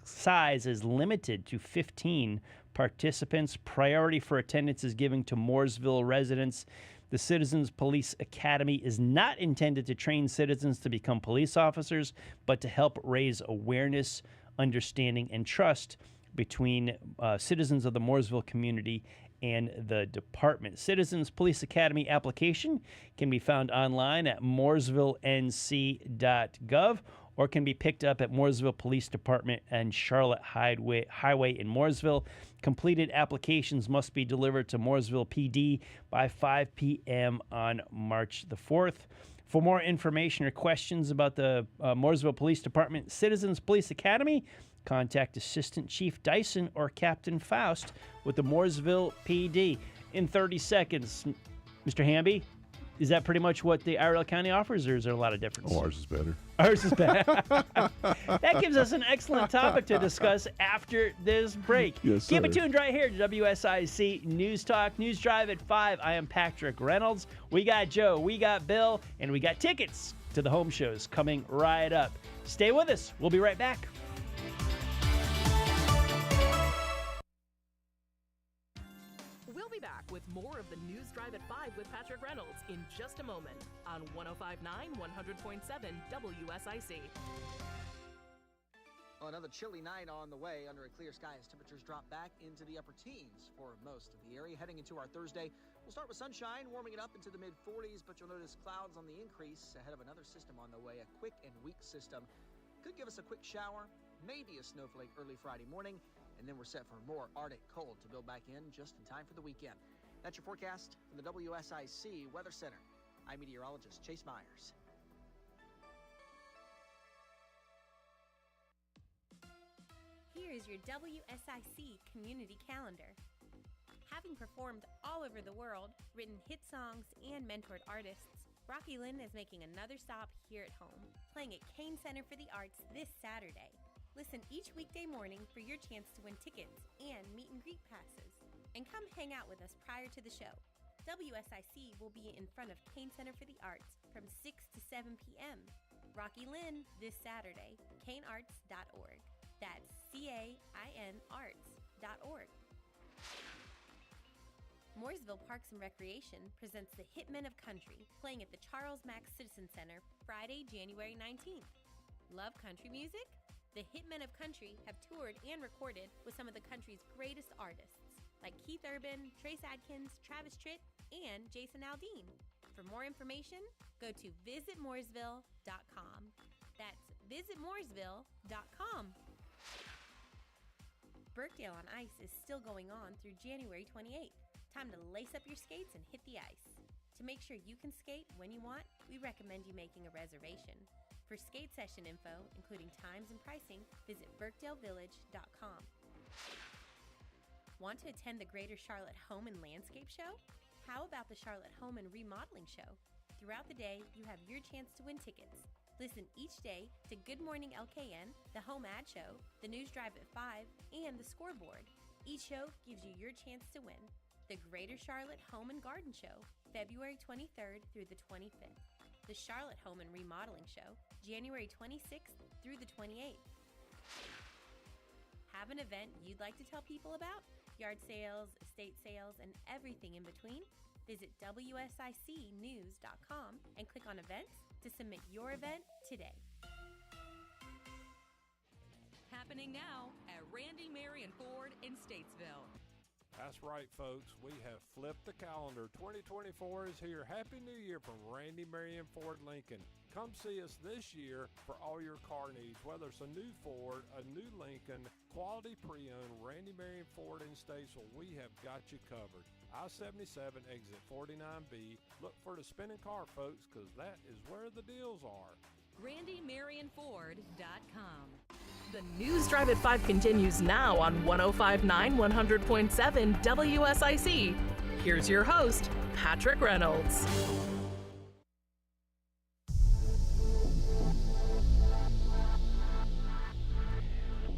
[SPEAKER 3] size is limited to 15 participants. Priority for attendance is given to Mooresville residents. The Citizens Police Academy is not intended to train citizens to become police officers, but to help raise awareness, understanding, and trust between citizens of the Mooresville community and the department. Citizens Police Academy application can be found online at mooresvillenc.gov, or can be picked up at Mooresville Police Department and Charlotte Highway in Mooresville. Completed applications must be delivered to Mooresville PD by 5 p.m. on March the 4th. For more information or questions about the Mooresville Police Department Citizens Police Academy, contact Assistant Chief Dyson or Captain Faust with the Mooresville PD. In 30 seconds, Mr. Hamby, is that pretty much what the Iredell County offers, or is there a lot of difference?
[SPEAKER 4] Oh, ours is better.
[SPEAKER 3] Ours is better. That gives us an excellent topic to discuss after this break.
[SPEAKER 4] Yes,
[SPEAKER 3] Keep
[SPEAKER 4] sir.
[SPEAKER 3] it tuned right here to WSIC News Talk, News Drive at 5. I am Patrick Reynolds. We got Joe, we got Bill, and we got tickets to the home shows coming right up. Stay with us. We'll be right back.
[SPEAKER 5] We'll be back with more of the News Drive at 5 with Patrick Reynolds in just a moment on 105.9, 100.7 WSIC.
[SPEAKER 6] Well, another chilly night on the way under a clear sky as temperatures drop back into the upper teens for most of the area. Heading into our Thursday, We'll start with sunshine, warming it up into the mid-40s, but you'll notice clouds on the increase ahead of another system on the way, a quick and weak system. Could give us a quick shower, maybe a snowflake early Friday morning, and then we're set for more Arctic cold to build back in just in time for the weekend. That's your forecast from the WSIC Weather Center. I'm meteorologist Chase Myers.
[SPEAKER 7] Here is your WSIC community calendar. Having performed all over the world, written hit songs, and mentored artists, Rocky Lynn is making another stop here at home, playing at Kane Center for the Arts this Saturday. Listen each weekday morning for your chance to win tickets and meet and greet passes. And come hang out with us prior to the show. WSIC will be in front of Kane Center for the Arts from 6 to 7 p.m. Rocky Lynn this Saturday, kanearts.org. That's CAINarts.org. Mooresville Parks and Recreation presents the Hitmen of Country, playing at the Charles Mack Citizen Center Friday, January 19th. Love country music? The Hitmen of Country have toured and recorded with some of the country's greatest artists, like Keith Urban, Trace Adkins, Travis Tritt, and Jason Aldean. For more information, go to visitmooresville.com. That's visitmooresville.com. Birkdale on Ice is still going on through January 28th. Time to lace up your skates and hit the ice. To make sure you can skate when you want, we recommend you making a reservation. For skate session info, including times and pricing, visit birkdalevillage.com. Want to attend the Greater Charlotte Home and Landscape Show? How about the Charlotte Home and Remodeling Show? Throughout the day, you have your chance to win tickets. Listen each day to Good Morning LKN, the Home Ad Show, the News Drive at 5, and the Scoreboard. Each show gives you your chance to win. The Greater Charlotte Home and Garden Show, February 23rd through the 25th. The Charlotte Home and Remodeling Show, January 26th through the 28th. Have an event you'd like to tell people about? Yard sales, estate sales, and everything in between? Visit WSICnews.com and click on events to submit your event today.
[SPEAKER 10] Happening now at Randy Marion Ford in Statesville.
[SPEAKER 18] That's right, folks. We have flipped the calendar. 2024 is here. Happy New Year from Randy Marion Ford Lincoln. Come see us this year for all your car needs, whether it's a new Ford, a new Lincoln, quality pre-owned, Randy Marion Ford in Statesville. We have got you covered. I-77 exit 49B. Look for the spinning car, folks, because that is where the deals are.
[SPEAKER 10] RandyMarionFord.com.
[SPEAKER 5] The News Drive at 5 continues now on 105.9 100.7 WSIC. Here's your host, Patrick Reynolds.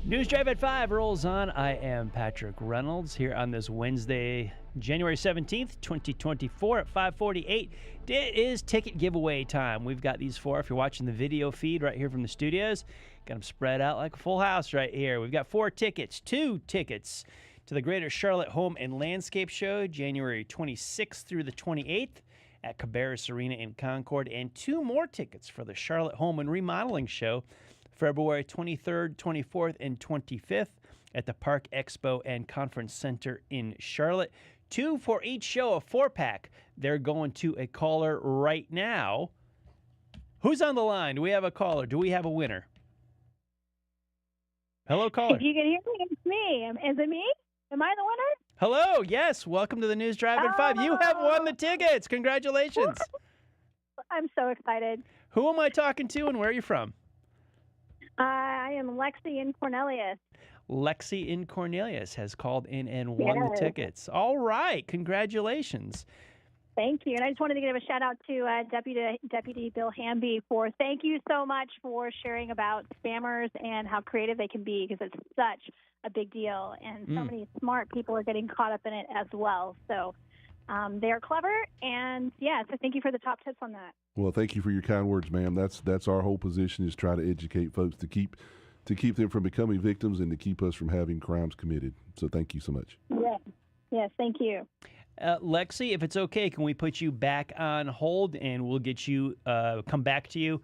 [SPEAKER 3] News Drive at 5 rolls on. I am Patrick Reynolds here on this Wednesday, January 17th, 2024 at 5:48. It is ticket giveaway time. We've got these four. If you're watching the video feed right here from the studios, got them spread out like a full house right here. We've got 4 tickets, 2 tickets to the Greater Charlotte Home and Landscape Show, January 26th through the 28th at Cabarrus Arena in Concord, and 2 more tickets for the Charlotte Home and Remodeling Show, February 23rd, 24th, and 25th at the Park Expo and Conference Center in Charlotte. 2 for each show, a 4-pack. They're going to a caller right now. Who's on the line? Do we have a caller? Do we have a winner? Hello, caller.
[SPEAKER 9] If you can hear me, it's me. Is it me? Am I the winner?
[SPEAKER 3] Hello, yes. Welcome to the News Drive at 5. You have won the tickets. Congratulations.
[SPEAKER 9] I'm so excited.
[SPEAKER 3] Who am I talking to and where are you from?
[SPEAKER 9] I am Lexi in Cornelius.
[SPEAKER 3] Lexi in Cornelius has called in and won the tickets. All right. Congratulations.
[SPEAKER 9] Thank you. And I just wanted to give a shout out to Deputy Bill Hamby for thank you so much for sharing about spammers and how creative they can be, because it's such a big deal. And so many smart people are getting caught up in it as well. So they are clever. And so thank you for the top tips on that.
[SPEAKER 4] Well, thank you for your kind words, ma'am. That's our whole position, is try to educate folks to keep them from becoming victims and to keep us from having crimes committed. So thank you so much.
[SPEAKER 9] Yes, thank you.
[SPEAKER 3] Lexi, if it's okay, can we put you back on hold and we'll get you come back to you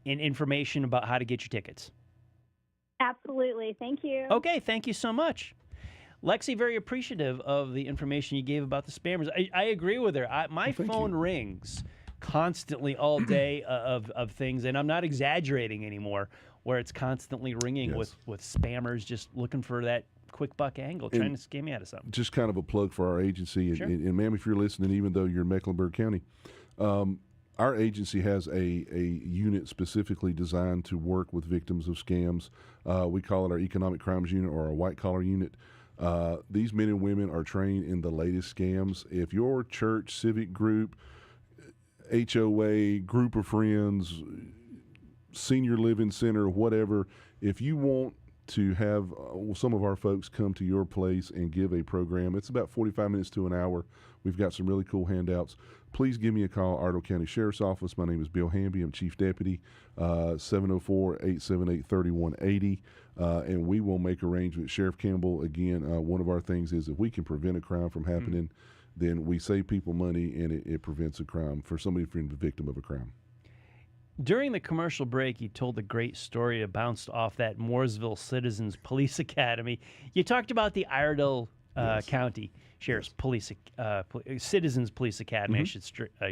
[SPEAKER 3] in information about how to get your tickets?
[SPEAKER 9] Absolutely. Thank you.
[SPEAKER 3] Okay, thank you so much. Lexi, very appreciative of the information you gave about the spammers. I agree with her. My phone rings constantly all day of things, and I'm not exaggerating anymore, where it's constantly ringing with spammers just looking for that quick buck angle, trying to scam me out of something.
[SPEAKER 4] Just kind of a plug for our agency.
[SPEAKER 3] Sure.
[SPEAKER 4] And ma'am, if you're listening, even though you're in Mecklenburg County, our agency has a unit specifically designed to work with victims of scams. We call it our economic crimes unit or our white collar unit. These men and women are trained in the latest scams. If your church, civic group, HOA, group of friends, senior living center, whatever, if you want to have some of our folks come to your place and give a program, it's about 45 minutes to an hour. We've got some really cool handouts. Please give me a call, Iredell County Sheriff's Office. My name is Bill Hamby. I'm Chief Deputy, 704-878-3180, and we will make arrangements. Sheriff Campbell, again, one of our things is if we can prevent a crime from happening, then we save people money and it prevents a crime for somebody being the victim of a crime.
[SPEAKER 3] During the commercial break, you told a great story that bounced off that Mooresville Citizens Police Academy. You talked about the Iredell County Sheriff's Police Citizens Police Academy. I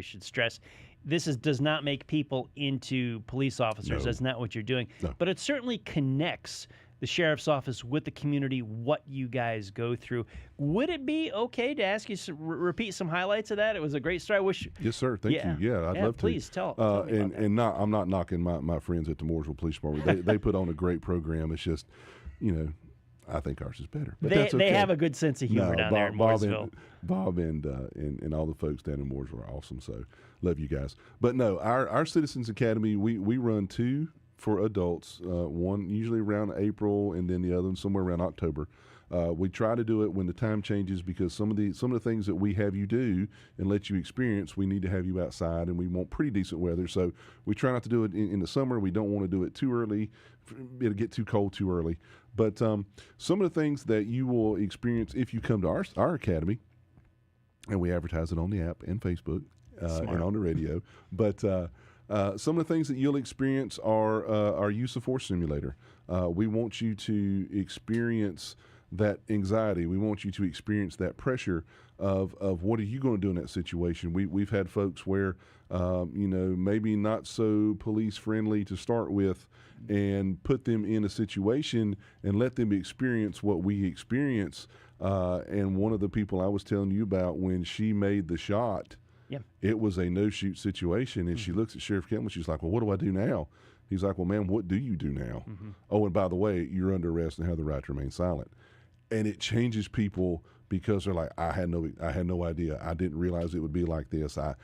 [SPEAKER 3] should stress, this does not make people into police officers.
[SPEAKER 4] No.
[SPEAKER 3] That's not what you're doing.
[SPEAKER 4] No.
[SPEAKER 3] But it certainly connects the sheriff's office with the community, what you guys go through. Would it be okay to ask you to repeat some highlights of that? It was a great story. I wish.
[SPEAKER 4] Yes, sir. Thank you. Yeah, I'd love to.
[SPEAKER 3] Please tell me about that.
[SPEAKER 4] I'm not knocking my friends at the Mooresville Police Department. They put on a great program. It's just, I think ours is better. But that's okay.
[SPEAKER 3] They have a good sense of humor down there in Mooresville.
[SPEAKER 4] Bob and all the folks down in Mooresville are awesome. So love you guys. But no, our Citizens Academy, we run 2 for adults, one usually around April and then the other one somewhere around October. We try to do it when the time changes because some of the things that we have you do and let you experience, we need to have you outside, and we want pretty decent weather. So we try not to do it in the summer. We don't want to do it too early. It'll get too cold too early. But some of the things that you will experience if you come to our academy, and we advertise it on the app and Facebook and on the radio, but some of the things that you'll experience are our use of force simulator. We want you to experience that anxiety. We want you to experience that pressure of what are you going to do in that situation. We've had folks where, maybe not so police friendly to start with, and put them in a situation and let them experience what we experience. And one of the people I was telling you about, when she made the shot, it was a no-shoot situation, and she looks at Sheriff Campbell. She's like, well, what do I do now? He's like, well, ma'am, what do you do now? Oh, and by the way, you're under arrest and have the right to remain silent. And it changes people because they're like, I had no idea. I didn't realize it would be like this. I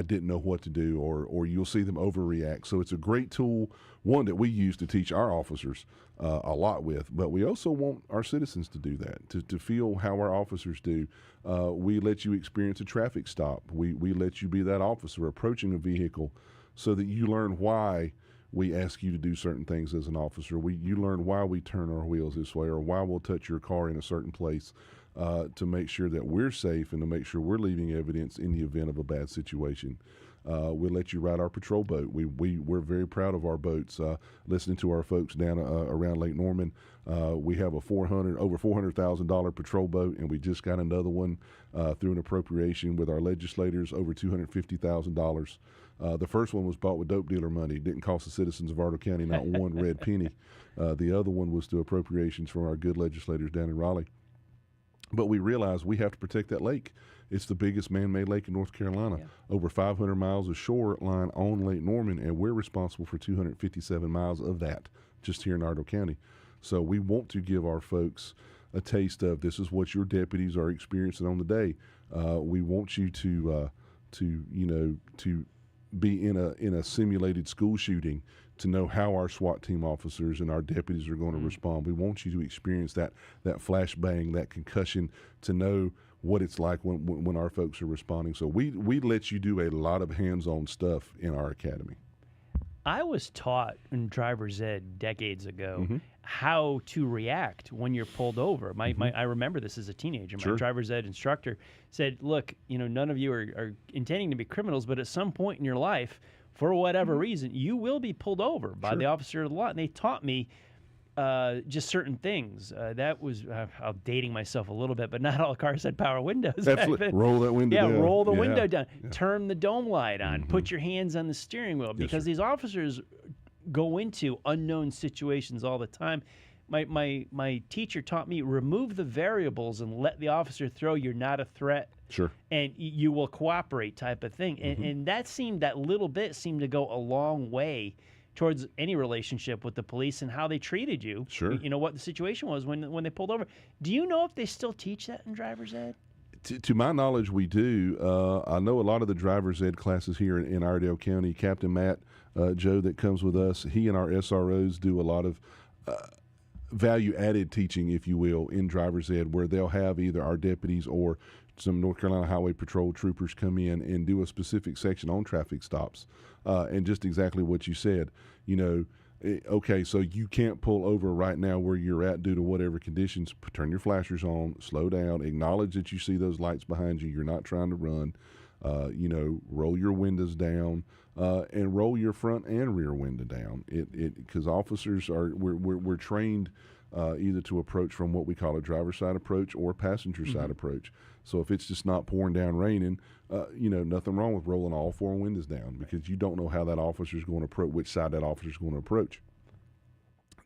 [SPEAKER 4] didn't know what to do, or you'll see them overreact. So it's a great tool, one that we use to teach our officers a lot with, but we also want our citizens to do that, to feel how our officers do. We let you experience a traffic stop. We let you be that officer approaching a vehicle so that you learn why we ask you to do certain things as an officer. You learn why we turn our wheels this way, or why we'll touch your car in a certain place to make sure that we're safe and to make sure we're leaving evidence in the event of a bad situation. We'll let you ride our patrol boat. We're very proud of our boats. Listening to our folks down around Lake Norman, we have over $400,000 patrol boat, and we just got another one through an appropriation with our legislators, over $250,000. The first one was bought with dope dealer money. It didn't cost the citizens of Iredell County not one red penny. The other one was through appropriations from our good legislators down in Raleigh. But we realized we have to protect that lake. It's the biggest man-made lake in North Carolina. Over 500 miles of shoreline on Lake Norman, and we're responsible for 257 miles of that just here in Iredell County. So we want to give our folks a taste of this is what your deputies are experiencing on the day. We want you to be in a simulated school shooting, to know how our SWAT team officers and our deputies are going to respond. We want you to experience that flashbang, that concussion, to know what it's like when our folks are responding. So we let you do a lot of hands-on stuff in our academy.
[SPEAKER 3] I was taught in driver's ed decades ago how to react when you're pulled over. I remember this as a teenager. My driver's ed instructor said, look, none of you are intending to be criminals, but at some point in your life, for whatever reason, you will be pulled over by the officer of the law. And they taught me just certain things. That was, I'm dating myself a little bit, but not all cars had power windows.
[SPEAKER 4] Absolutely. Roll that window down.
[SPEAKER 3] Yeah, roll the
[SPEAKER 4] Yeah.
[SPEAKER 3] window down.
[SPEAKER 4] Yeah.
[SPEAKER 3] Turn the dome light on. Put your hands on the steering wheel, because these officers go into unknown situations all the time. My teacher taught me, remove the variables and let the officer throw. You're not a threat.
[SPEAKER 4] Sure.
[SPEAKER 3] And you will cooperate, type of thing. And that little bit seemed to go a long way towards any relationship with the police and how they treated you.
[SPEAKER 4] Sure.
[SPEAKER 3] You know, what the situation was when they pulled over. Do you know if they still teach that in driver's ed?
[SPEAKER 4] To my knowledge, we do. I know a lot of the driver's ed classes here in Iredell County. Captain Matt, Joe, that comes with us, he and our SROs do a lot of value-added teaching, if you will, in driver's ed, where they'll have either our deputies or some North Carolina Highway Patrol troopers come in and do a specific section on traffic stops. And just exactly what you said, you know, okay, so you can't pull over right now where you're at due to whatever conditions. Turn your flashers on, slow down, acknowledge that you see those lights behind you. You're not trying to run. You know, roll your windows down, and roll your front and rear window down. Because officers we're trained either to approach from what we call a driver's side approach or passenger side approach. So if it's just not pouring down raining, you know, nothing wrong with rolling all four windows down, because you don't know how that officer's going to approach, which side that officer's going to approach.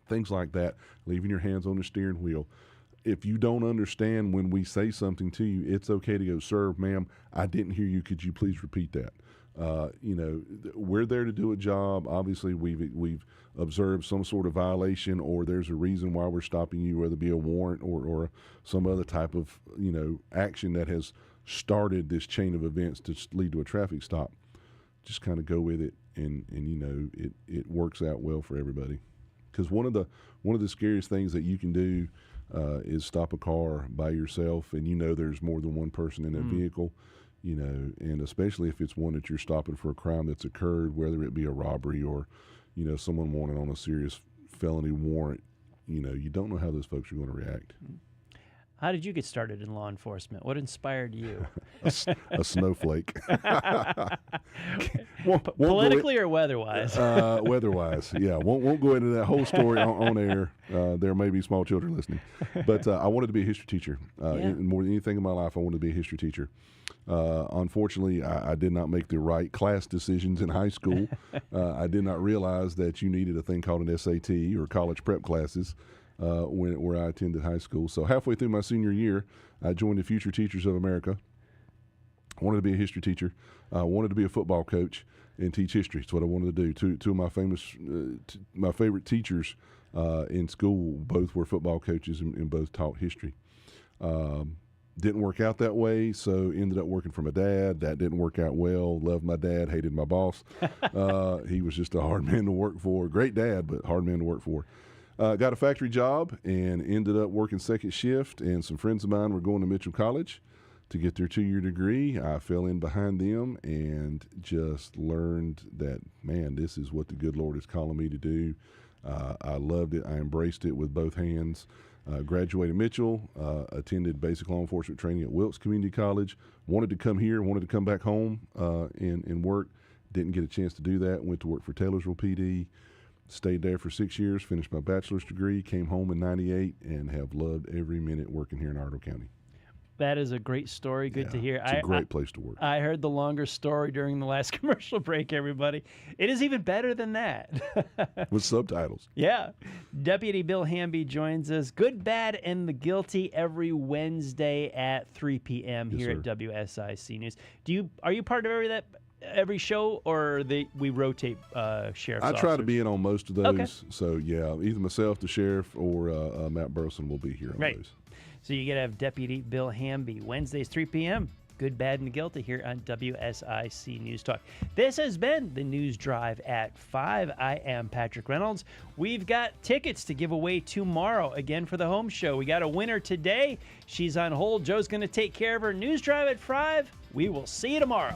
[SPEAKER 4] Things like that, leaving your hands on the steering wheel. If you don't understand when we say something to you, it's okay to go, sir, ma'am, I didn't hear you. Could you please repeat that? You know, we're there to do a job. Obviously, we've observed some sort of violation, or there's a reason why we're stopping you, whether it be a warrant or some other type of, you know, action that has started this chain of events to lead to a traffic stop. Just kind of go with it, and you know, it works out well for everybody. Because one of the scariest things that you can do is stop a car by yourself, and you know there's more than one person in that vehicle. You know, and especially if it's one that you're stopping for a crime that's occurred, whether it be a robbery or, you know, someone wanted on a serious felony warrant, you know, you don't know how those folks are going to react.
[SPEAKER 3] How did you get started in law enforcement? What inspired you?
[SPEAKER 4] a snowflake.
[SPEAKER 3] Politically or weather-wise?
[SPEAKER 4] Weather-wise, yeah. Won't go into that whole story on air. There may be small children listening. But I wanted to be a history teacher. More than anything in my life, I wanted to be a history teacher. Unfortunately, I did not make the right class decisions in high school. I did not realize that you needed a thing called an SAT or college prep classes where I attended high school. So halfway through my senior year, I joined the Future Teachers of America. I wanted to be a history teacher. I wanted to be a football coach and teach history. That's what I wanted to do. Two of my favorite teachers in school, both were football coaches and both taught history. Didn't work out that way, so ended up working for my dad. That didn't work out well. Loved my dad, hated my boss. He was just a hard man to work for. Great dad, but hard man to work for. Got a factory job and ended up working second shift, and some friends of mine were going to Mitchell College to get their 2-year degree. I fell in behind them and just learned that, man, this is what the good Lord is calling me to do. I loved it. I embraced it with both hands. Graduated Mitchell, attended basic law enforcement training at Wilkes Community College. Wanted to come here, wanted to come back home and work. Didn't get a chance to do that. Went to work for Taylorsville PD. Stayed there for 6 years, finished my bachelor's degree, came home in '98, and have loved every minute working here in Iredell County.
[SPEAKER 3] That is a great story. Good to hear.
[SPEAKER 4] It's a great place to work.
[SPEAKER 3] I heard the longer story during the last commercial break, everybody. It is even better than that.
[SPEAKER 4] With subtitles.
[SPEAKER 3] Yeah. Deputy Bill Hamby joins us. Good, Bad, and the Guilty every Wednesday at 3 p.m. here at WSIC News. Are you part of every show, or we rotate sheriff's officers?
[SPEAKER 4] I try to be in on most of those.
[SPEAKER 3] Okay.
[SPEAKER 4] So, yeah, either myself, the sheriff, or Matt Burleson will be here on those.
[SPEAKER 3] So you got to have Deputy Bill Hamby, Wednesdays, 3 p.m. Good, Bad, and the Guilty here on WSIC News Talk. This has been the News Drive at 5. I am Patrick Reynolds. We've got tickets to give away tomorrow, again, for the home show. We got a winner today. She's on hold. Joe's going to take care of her. News Drive at 5. We will see you tomorrow.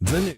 [SPEAKER 2] The